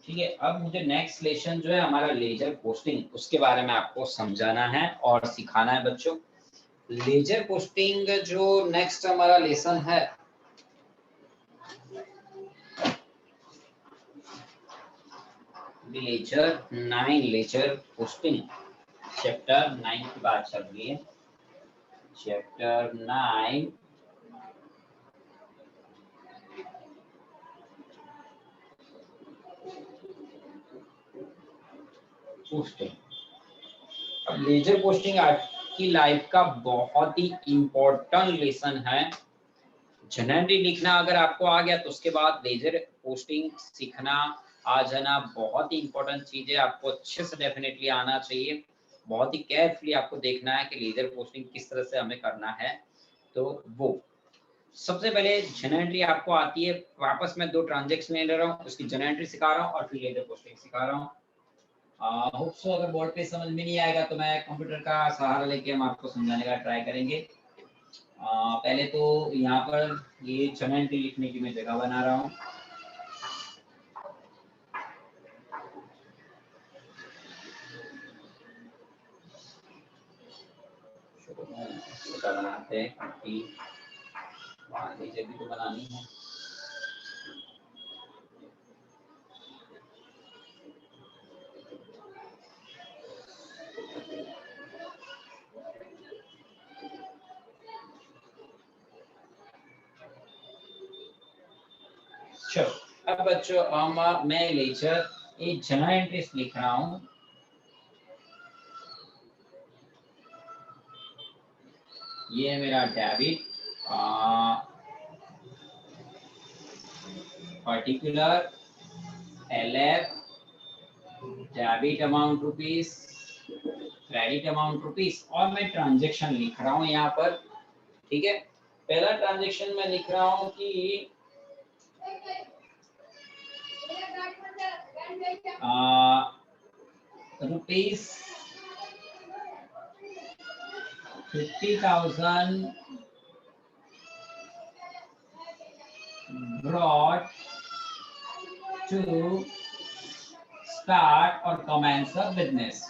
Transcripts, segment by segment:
ठीक है, अब मुझे नेक्स्ट लेसन जो है हमारा लेजर पोस्टिंग, उसके बारे में आपको समझाना है और सिखाना है बच्चों। लेजर पोस्टिंग जो नेक्स्ट हमारा लेसन है, लेजर 9, लेजर पोस्टिंग, चैप्टर 9 की बात चल रही है। Chapter 9 posting. अब लेजर पोस्टिंग आपकी लाइफ का बहुत ही इंपॉर्टेंट लेसन है। जनरली लिखना अगर आपको आ गया तो उसके बाद लेजर पोस्टिंग सीखना आ जाना बहुत ही इंपॉर्टेंट चीज है। आपको अच्छे से डेफिनेटली आना चाहिए। बहुत ही केयरफुली आपको देखना है कि लेजर पोस्टिंग किस तरह से हमें करना है। तो वो सबसे पहले जनरली आपको आती है। वापस मैं 2 ट्रांजेक्शन ले रहा हूँ, उसकी जनरली सिखा रहा हूँ और फिर लेजर पोस्टिंग सिखा रहा हूँ। होप सो अगर बोर्ड पे समझ में नहीं आएगा तो मैं कंप्यूटर का सहारा लेके हम आपको समझाने का ट्राई करेंगे। पहले तो यहाँ पर ये जनरल लिखने की मैं जगह बना रहा हूँ। छोटा बनाते हैं क्योंकि मान लीजिए भी तो बनानी है। चलो अब बच्चों मैं लेजर एक जनरल एंट्रीज लिख रहा हूँ। ये है मेरा debit particular LF debit amount rupees, credit amount rupees, और मैं ट्रांजेक्शन लिख रहा हूँ यहाँ पर। ठीक है, पहला ट्रांजेक्शन मैं लिख रहा हूँ कि rupees 50,000 brought to start or commence a business।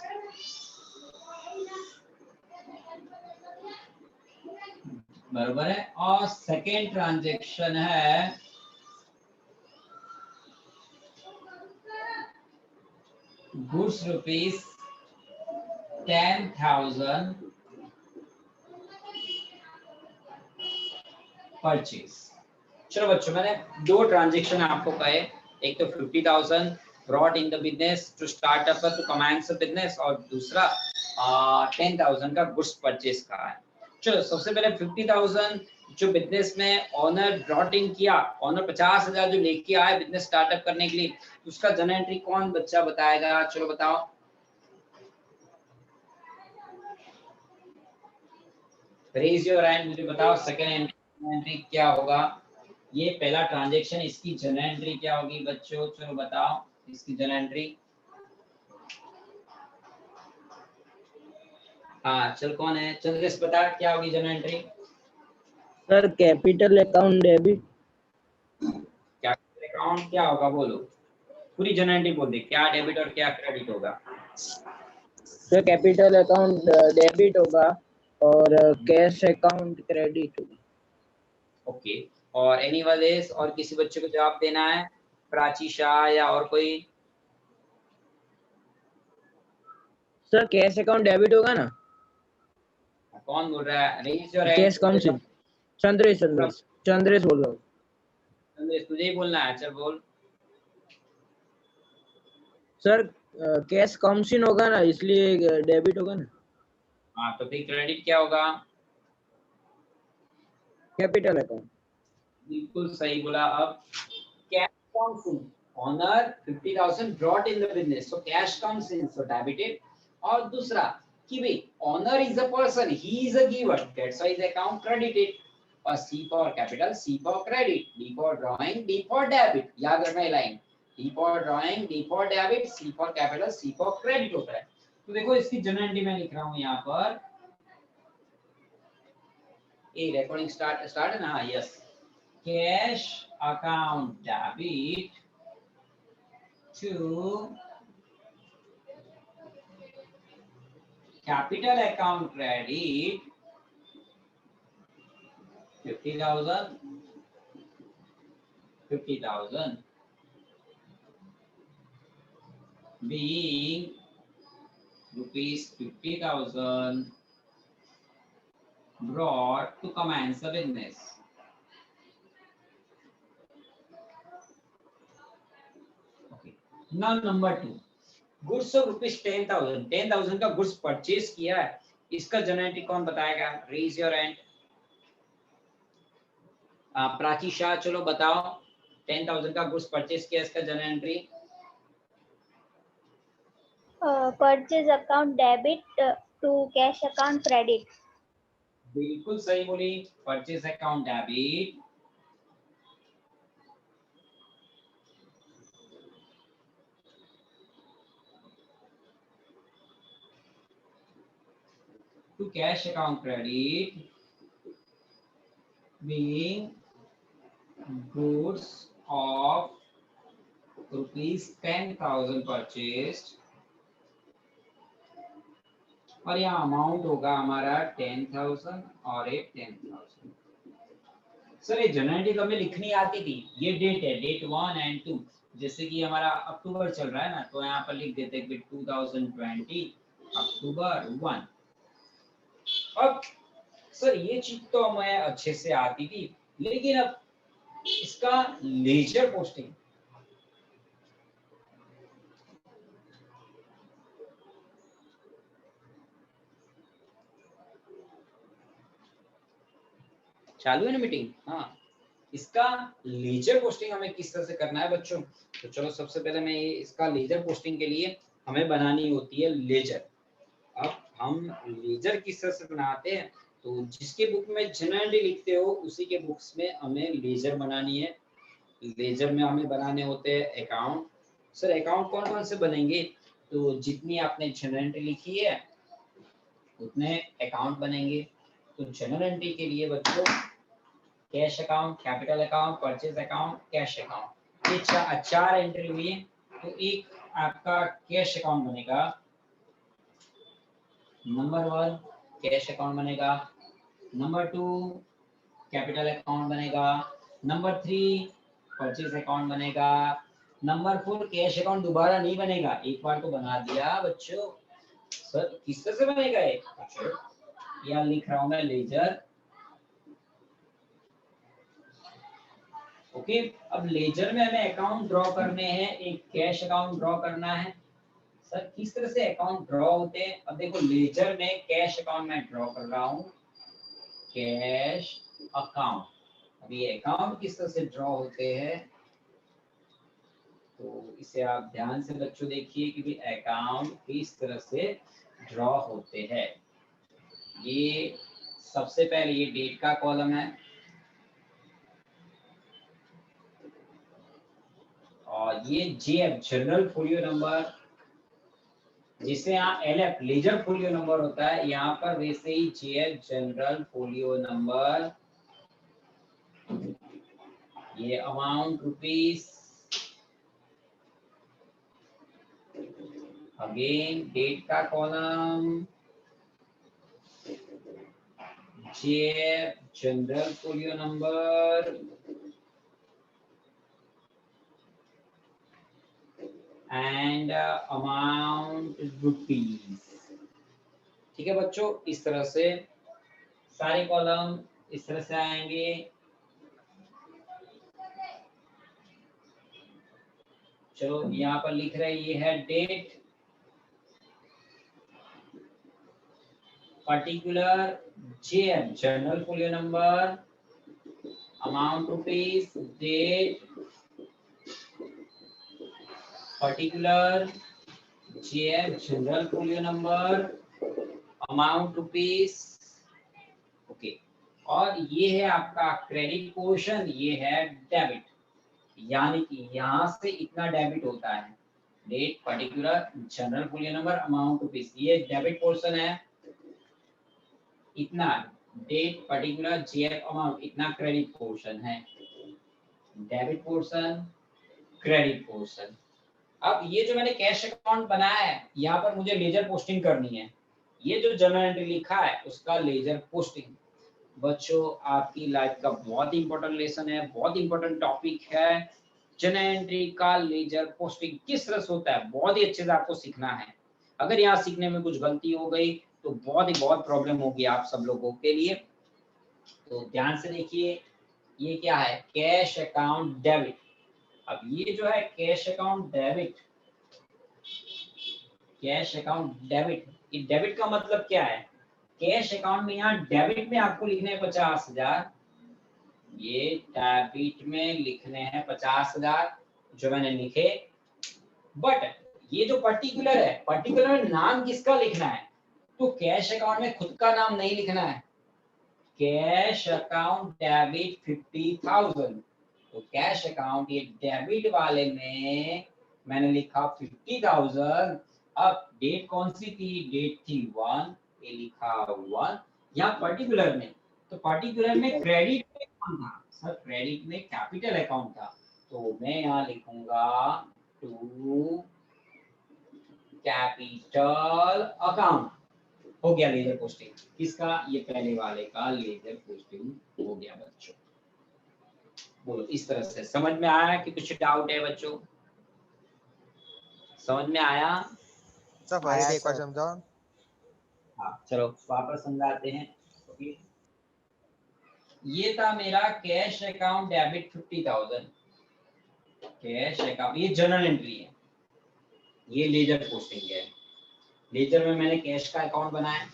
बरोबर है। और सेकेंड ट्रांजेक्शन है गुड्स रुपीस 10,000 परचेज। चलो बच्चों, मैंने 2 ट्रांजेक्शन आपको कहे, एक तो 50,000 brought in the business to start up to commence a business, और दूसरा 10,000 का गुड्स परचेज का है। चलो सबसे पहले 50,000 जो बिजनेस में ऑनर ब्रॉट इन किया, ऑनर 50,000 जो लेके आए बिजनेस स्टार्टअप करने के लिए, उसका जनरल एंट्री कौन बच्चा बताएगा? चलो बताओ, रेज योर हैंड, मुझे बताओ सेकंड एंट्री क्या होगा? ये पहला ट्रांजैक्शन, इसकी जनरल एंट्री क्या होगी बच्चों? चलो बताओ इसकी जनरल एंट्री। हाँ चल, कौन है? चंद्रेश बता क्या होगी general entry? Sir capital account debit. Capital account क्या होगा बोलो, पूरी जनरल एंट्री बोल दे, क्या डेबिट और क्या क्रेडिट होगा? सर कैपिटल अकाउंट डेबिट होगा और कैश अकाउंट क्रेडिट होगा। ओके, और एनी वालेस और किसी बच्चे को जवाब देना है? प्राची शाह या और कोई? सर कैश अकाउंट डेबिट होगा ना? कौन बोल रहा है? Raise your hand. कैश कम से चंद्रेश बोल रहा हूँ। चंद्रेश तुझे ही बोलना है, चल बोल। सर कैश कम सीन होगा ना, इसलिए डेबिट होगा ना। हाँ तो फिर क्रेडिट क्या होगा? Capital account. बिल्कुल सही बोला। अब cash comes in, owner 50,000 brought in the business, so cash comes in, so debited. और दूसरा कि भाई owner is a person, he is a giver, that's why the account credited. और C for capital, C for credit, D for drawing, D for debit. याद रखना ये line, D for drawing, D for debit, C for capital, C for credit होता है। तो देखो इसकी general entry मैं लिख रहा हूं यहाँ पर। ये रिकॉर्डिंग स्टार्ट है ना? Yes. Cash account debit to capital account credit 50,000 being rupees 50,000 brought to commence the business. Okay. Now number 2, goods of rupees 10,000 का गुड्स परचेज किया है, इसका जर्नल एंट्री कौन बताएगा? Raise your hand. Prachi Shah, चलो बताओ, 10,000 का गुड्स परचेज किया, इसका journal entry. Purchase account debit to cash account credit. बिल्कुल सही बोली, purchase account debit to cash account credit being goods of rupees 10,000 purchased, और यहाँ अमाउंट होगा हमारा 10,000 और एक 10,000। सर ये जनरल हमें लिखनी आती थी, ये डेट है, डेट 1 एंड 2, जैसे कि हमारा अक्टूबर चल रहा है ना, तो यहाँ पर लिख देते हैं कि 2020 अक्टूबर 1। अब सर ये चीज तो हमें अच्छे से आती थी, लेकिन अब इसका लेजर पोस्टिंग, चालू है ना मीटिंग? हाँ, इसका लेजर पोस्टिंग हमें किस तरह से करना है बच्चों? तो चलो सबसे पहले मैं इसका लेजर पोस्टिंग के लिए हमें बनानी होती है लेजर। अब हम लेजर किस तरह से बनाते हैं? तो जिसके बुक में जनरली लिखते हो उसी के बुक्स में हमें लेजर बनानी है। लेजर में हमें बनाने होते हैं अकाउंट। सर अकाउंट कौन कौन से बनेंगे? तो जितनी आपने जनरल एंट्री लिखी है उतने अकाउंट बनेंगे। तो जनरल एंट्री के लिए बच्चों cash account, capital account, purchase account, cash account, ये चार एंट्री हुई है। तो एक आपका कैश अकाउंट बनेगा, नंबर 1 कैश अकाउंट बनेगा, नंबर 2 कैपिटल अकाउंट बनेगा, नंबर 3 परचेज अकाउंट बनेगा, नंबर 4 कैश अकाउंट दोबारा नहीं बनेगा, एक बार तो बना दिया बच्चों। सर किस तरह से बनेगा ये? यहाँ लिख रहा हूं मैं लेजर। ओके, अब लेजर में हमें अकाउंट ड्रॉ करने हैं, एक कैश अकाउंट ड्रॉ करना है। सर किस तरह से अकाउंट ड्रॉ होते हैं? अब देखो लेजर में कैश अकाउंट में ड्रॉ कर रहा हूं, कैश अकाउंट। अब ये अकाउंट किस तरह से ड्रॉ होते हैं, तो इसे आप ध्यान से बच्चों देखिए कि भी अकाउंट किस तरह से ड्रॉ होते हैं। ये सबसे पहले ये डेट का कॉलम है, और ये जेएफ जनरल फोलियो नंबर, जिसे यहाँ एलएफ लेजर फोलियो नंबर होता है, यहाँ पर वैसे ही जेएफ जनरल फोलियो नंबर। ये अमाउंट रुपीस, अगेन डेट का column, JF general folio number, and amount rupees. ठीक है बच्चों, इस तरह से सारे कॉलम इस तरह से आएंगे। चलो यहाँ पर लिख रहे हैं, ये है date, particular JF general folio number, amount rupees, date, particular JF general folio number, amount rupees. Okay, और ये है आपका क्रेडिट पोर्शन, ये है डेबिट, यानी कि यहाँ से इतना डेबिट होता है, date, particular general folio number, amount rupees, ये डेबिट पोर्शन है, इतना डेट, पर्टिकुलर, जेएफ, अमाउंट, इतना क्रेडिट पोर्शन है। Debit portion, credit portion. अब ये जो मैंने कैश अकाउंट बनाया है, यहाँ पर मुझे लेजर पोस्टिंग करनी है। ये जो जर्नल एंट्री लिखा है उसका लेजर पोस्टिंग। बच्चों आपकी लाइफ का बहुत इंपॉर्टेंट लेसन है, बहुत इंपॉर्टेंट टॉपिक है। जर्नल एंट्री का लेजर पोस्टिंग किस तरह से होता है, बहुत ही अच्छे से आपको सीखना है। अगर यहाँ सीखने में कुछ गलती हो गई तो बहुत प्रॉब्लम होगी आप सब लोगों के लिए। तो ध्यान से देखिए, ये क्या है, कैश अकाउंट डेबिट। अब ये जो है cash account debit, cash account debit, ये डेबिट का मतलब क्या है, कैश अकाउंट में यहाँ डेबिट में आपको लिखने हैं 50,000, ये डेबिट में लिखने हैं 50,000 जो मैंने लिखे। बट ये जो पर्टिकुलर है, पर्टिकुलर में नाम किसका लिखना है, तो कैश अकाउंट में खुद का नाम नहीं लिखना है। कैश अकाउंट डेबिट 50,000, तो कैश अकाउंट ये डेबिट वाले में मैंने लिखा 50,000। अब डेट कौन सी थी, डेट थी 1, ये लिखा 1 यहाँ पर्टिकुलर में। तो पर्टिकुलर में क्रेडिट में कौन था सर, क्रेडिट में कैपिटल अकाउंट था, तो मैं यहाँ लिखूंगा टू कैपिटल अकाउंट। हो गया लेजर पोस्टिंग किसका, ये पहले वाले का लेजर पोस्टिंग हो गया बच्चों। बोलो इस तरह से समझ में आया कि कुछ डाउट है बच्चों, समझ में आया? सब भाई एक बार समझाओ। हाँ चलो वापस समझाते हैं। ओके, ये था मेरा cash account debit 50,000, cash account, ये जर्नल एंट्री है, ये लेजर पोस्टिंग है। लेजर में मैंने कैश का अकाउंट बनाया,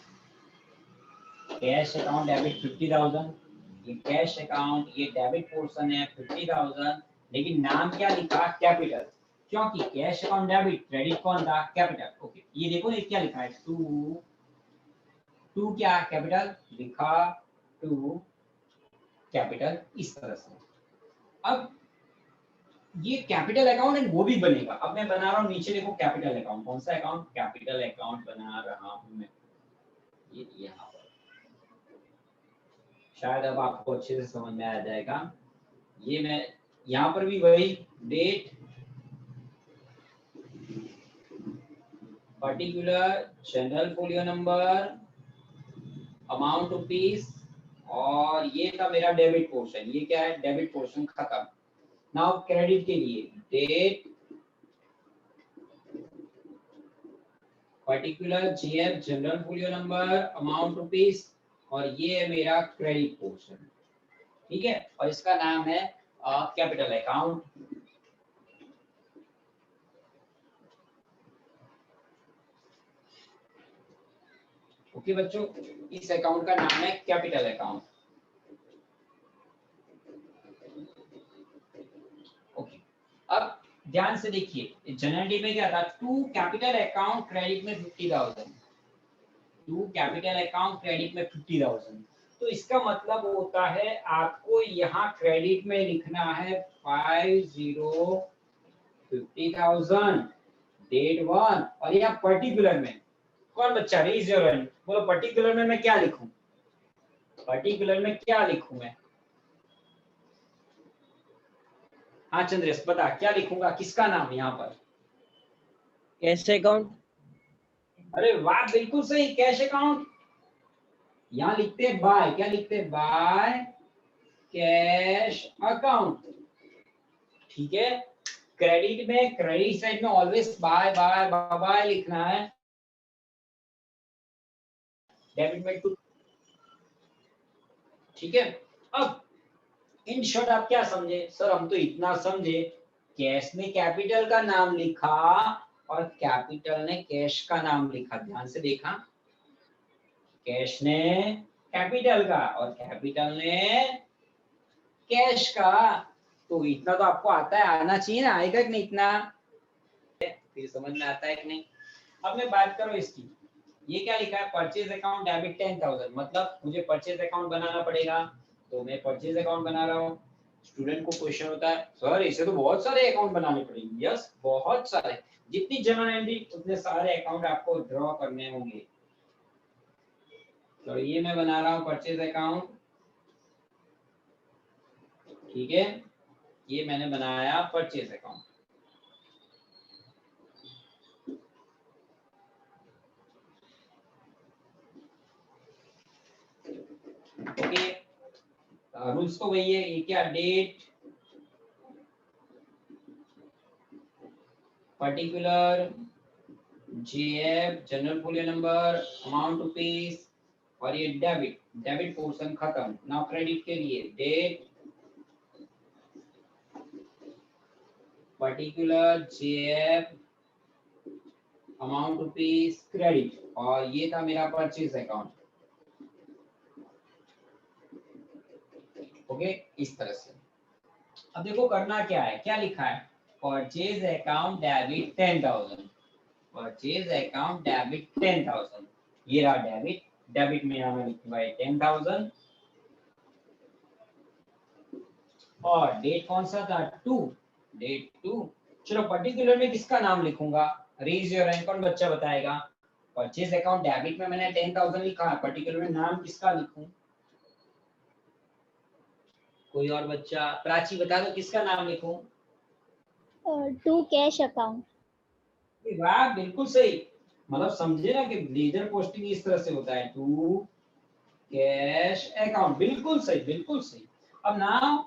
कैश अकाउंट डेबिट 50,000, ये कैश अकाउंट, ये डेबिट पोर्शन है 50,000, लेकिन नाम क्या लिखा, कैपिटल, क्योंकि कैश अकाउंट डेबिट, क्रेडिट कौन था, कैपिटल। ओके, ये देखो ये क्या लिखा है, टू क्या कैपिटल लिखा, टू कैपिटल, इस तरह से। अब ये कैपिटल अकाउंट है वो भी बनेगा। अब मैं बना रहा हूँ नीचे देखो कैपिटल अकाउंट, कौन सा अकाउंट, कैपिटल अकाउंट बना रहा हूँ मैं, ये यहाँ पर शायद अब आपको अच्छे से समझ में आ जाएगा। ये मैं यहाँ पर भी वही date, particular, general folio number, amount rupees, और ये था मेरा डेबिट पोर्शन। ये क्या है, डेबिट पोर्शन खत्म। नाउ क्रेडिट के लिए date, particular, GF, general folio number, amount rupees, और ये है मेरा क्रेडिट पोर्शन, ठीक है, और इसका नाम है कैपिटल अकाउंट। ओके बच्चों, इस अकाउंट का नाम है कैपिटल अकाउंट। ओके, अब ध्यान से देखिए जनरल में क्या था, टू कैपिटल अकाउंट क्रेडिट में 50,000, टू कैपिटल अकाउंट क्रेडिट में 50,000, तो इसका मतलब होता है आपको यहाँ क्रेडिट में लिखना है 50,000 डेट 1, और यहाँ पर्टिकुलर में कौन बच्चा रेज योर हैंड, बोलो पर्टिकुलर में मैं क्या लिखूं, पर्टिकुलर में क्या लिखूं मैं, हाँ चंद्रेश बता क्या लिखूंगा, किसका नाम यहाँ पर, कैश अकाउंट। अरे वाह बिल्कुल सही, कैश अकाउंट। यहाँ लिखते हैं बाय, क्या लिखते हैं, बाय कैश अकाउंट, ठीक है। क्रेडिट में, क्रेडिट साइड में ऑलवेज बाय बाय बाय लिखना है, डेबिट में टू, ठीक है। अब इन शॉर्ट आप क्या समझे, सर हम तो इतना समझे, कैश ने कैपिटल का नाम लिखा और कैपिटल ने कैश का नाम लिखा, ध्यान से देखा, कैश ने कैपिटल का और कैपिटल ने कैश का, तो इतना तो आपको आता है, आना चाहिए ना, आएगा कि नहीं इतना, फिर समझ में आता है कि नहीं। अब मैं बात करूं इसकी, ये क्या लिखा है, परचेज अकाउंट डेबिट 10,000, मतलब मुझे परचेज अकाउंट बनाना पड़ेगा, तो मैं परचेज अकाउंट बना रहा हूँ। स्टूडेंट को क्वेश्चन होता है, सर इसे तो बहुत सारे अकाउंट बनाने पड़ेंगे, यस बहुत सारे, जितनी जर्नल एंट्री उतने सारे अकाउंट आपको ड्रॉ करने होंगे। तो ये मैं बना रहा हूँ परचेज अकाउंट, ठीक है, ये मैंने बनाया परचेज अकाउंट। रूल्स तो वही है, ये क्या date, particular, JF general full number, amount rupees, और ये डेबिट, डेबिट पोर्शन खत्म। नाउ क्रेडिट के लिए date, particular, JF, amount rupees, credit, और ये था मेरा परचेज अकाउंट। ओके, इस तरह से। अब देखो करना क्या है, क्या लिखा है, purchase account debit 10,000, purchase account debit 10,000, ये रहा डेबिट, डेबिट में हमें लिखूंगा 10,000, और डेट कौन सा था, 2, डेट 2। चलो पर्टिकुलर में किसका नाम लिखूंगा, रेज योर हैंड, कौन बच्चा बताएगा। परचेज अकाउंट डेबिट में मैंने 10,000 लिखा है, पर्टिकुलर में नाम किसका लिखूं, कोई और बच्चा, प्राची बता दो किसका नाम लिखूं। To cash account. वाह, बिल्कुल सही, मतलब समझे ना कि लेजर पोस्टिंग इस तरह से होता है, टू कैश अकाउंट, बिल्कुल सही, बिल्कुल सही। अब now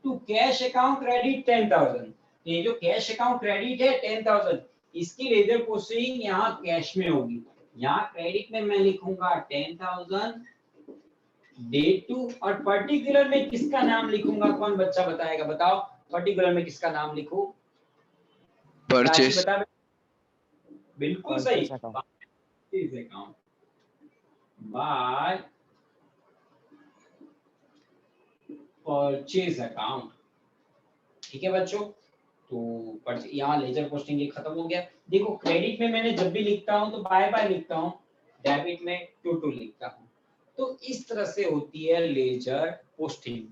to cash account credit 10,000, ये जो कैश अकाउंट क्रेडिट है 10,000, इसकी लेजर पोस्टिंग यहाँ कैश में होगी, यहाँ क्रेडिट में मैं लिखूंगा 10,000 डेट 2, और पर्टिकुलर में किसका नाम लिखूंगा, कौन बच्चा बताएगा, बताओ पर्टिकुलर में किसका नाम लिखूं, परचेस बता, बिल्कुल सही, Purchase account. Purchase account by purchase account. ठीक है बच्चों, तो यहाँ लेजर पोस्टिंग ये खत्म हो गया। देखो क्रेडिट में मैंने जब भी लिखता हूँ तो बाय बाय लिखता हूँ, डेबिट में टू टू लिखता हूँ। तो इस तरह से होती है लेजर पोस्टिंग।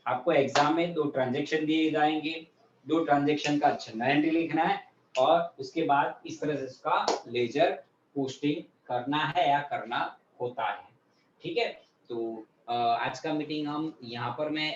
आपको एग्जाम में 2 ट्रांजैक्शन दिए जाएंगे, 2 ट्रांजैक्शन का जनरल एंट्री लिखना है, और उसके बाद इस तरह से इसका लेजर पोस्टिंग करना है या करना होता है। ठीक है, तो आज का मीटिंग हम यहाँ पर मैं